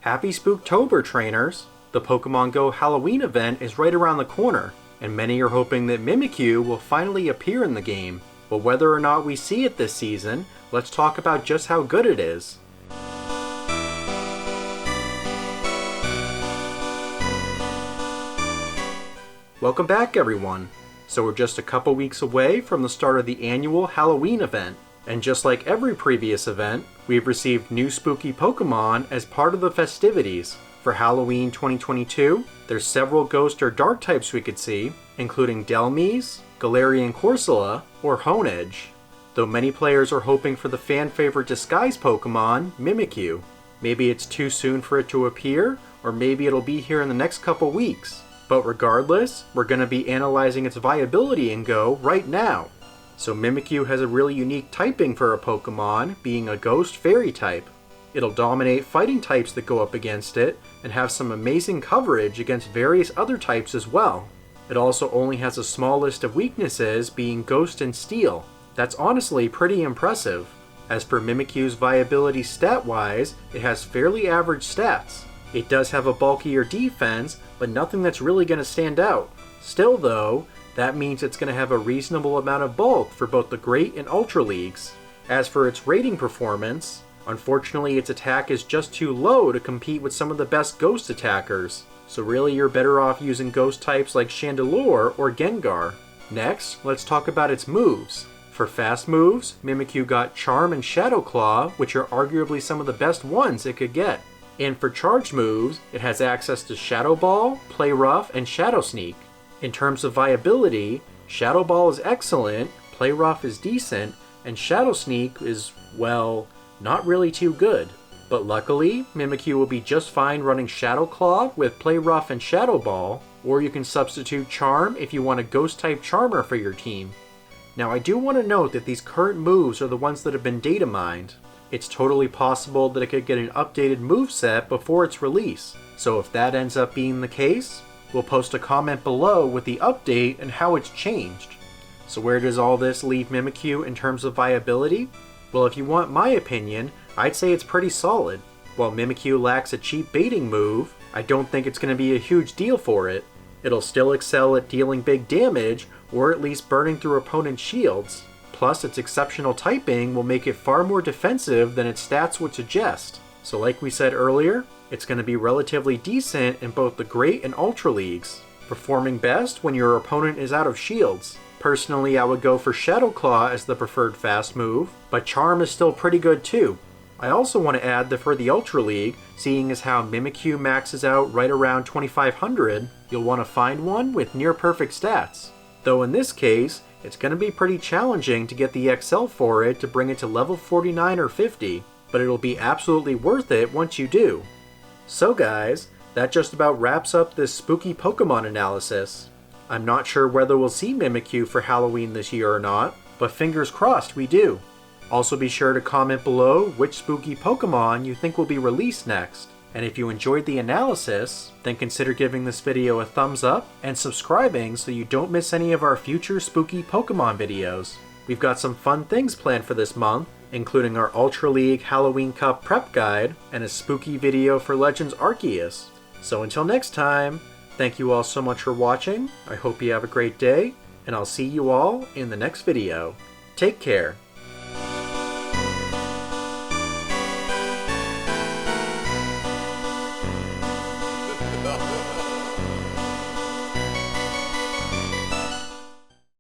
Happy Spooktober, trainers! The Pokemon Go Halloween event is right around the corner, and many are hoping that Mimikyu will finally appear in the game. But whether or not we see it this season, let's talk about just how good it is. Welcome back, everyone! So we're just a couple weeks away from the start of the annual Halloween event. And just like every previous event, we've received new spooky Pokemon as part of the festivities. For Halloween 2022, there's several ghost or dark types we could see, including Delmise, Galarian Corsola, or Honedge. Though many players are hoping for the fan-favorite disguise Pokemon, Mimikyu. Maybe it's too soon for it to appear, or maybe it'll be here in the next couple weeks. But regardless, we're going to be analyzing its viability in Go right now. So Mimikyu has a really unique typing for a Pokemon, being a Ghost Fairy type. It'll dominate fighting types that go up against it, and have some amazing coverage against various other types as well. It also only has a small list of weaknesses, being Ghost and Steel. That's honestly pretty impressive. As for Mimikyu's viability stat-wise, it has fairly average stats. It does have a bulkier defense, but nothing that's really going to stand out. Still though, that means it's going to have a reasonable amount of bulk for both the Great and Ultra Leagues. As for its rating performance, unfortunately its attack is just too low to compete with some of the best Ghost attackers, so really you're better off using Ghost types like Chandelure or Gengar. Next, let's talk about its moves. For fast moves, Mimikyu got Charm and Shadow Claw, which are arguably some of the best ones it could get. And for charged moves, it has access to Shadow Ball, Play Rough, and Shadow Sneak. In terms of viability, Shadow Ball is excellent, Play Rough is decent, and Shadow Sneak is, well, not really too good. But luckily, Mimikyu will be just fine running Shadow Claw with Play Rough and Shadow Ball, or you can substitute Charm if you want a Ghost-type Charmer for your team. Now I do want to note that these current moves are the ones that have been data mined. It's totally possible that it could get an updated moveset before its release, so if that ends up being the case, we'll post a comment below with the update and how it's changed. So where does all this leave Mimikyu in terms of viability? Well, if you want my opinion, I'd say it's pretty solid. While Mimikyu lacks a cheap baiting move, I don't think it's going to be a huge deal for it. It'll still excel at dealing big damage, or at least burning through opponents' shields. Plus, its exceptional typing will make it far more defensive than its stats would suggest. So like we said earlier, it's going to be relatively decent in both the Great and Ultra Leagues, performing best when your opponent is out of shields. Personally, I would go for Shadow Claw as the preferred fast move, but Charm is still pretty good too. I also want to add that for the Ultra League, seeing as how Mimikyu maxes out right around 2500, you'll want to find one with near perfect stats. Though in this case, it's going to be pretty challenging to get the XL for it to bring it to level 49 or 50, but it'll be absolutely worth it once you do. So guys, that just about wraps up this spooky Pokemon analysis. I'm not sure whether we'll see Mimikyu for Halloween this year or not, but fingers crossed we do. Also be sure to comment below which spooky Pokemon you think will be released next. And if you enjoyed the analysis, then consider giving this video a thumbs up and subscribing so you don't miss any of our future spooky Pokemon videos. We've got some fun things planned for this month, including our Ultra League Halloween Cup prep guide and a spooky video for Legends Arceus. So until next time, thank you all so much for watching, I hope you have a great day, and I'll see you all in the next video. Take care.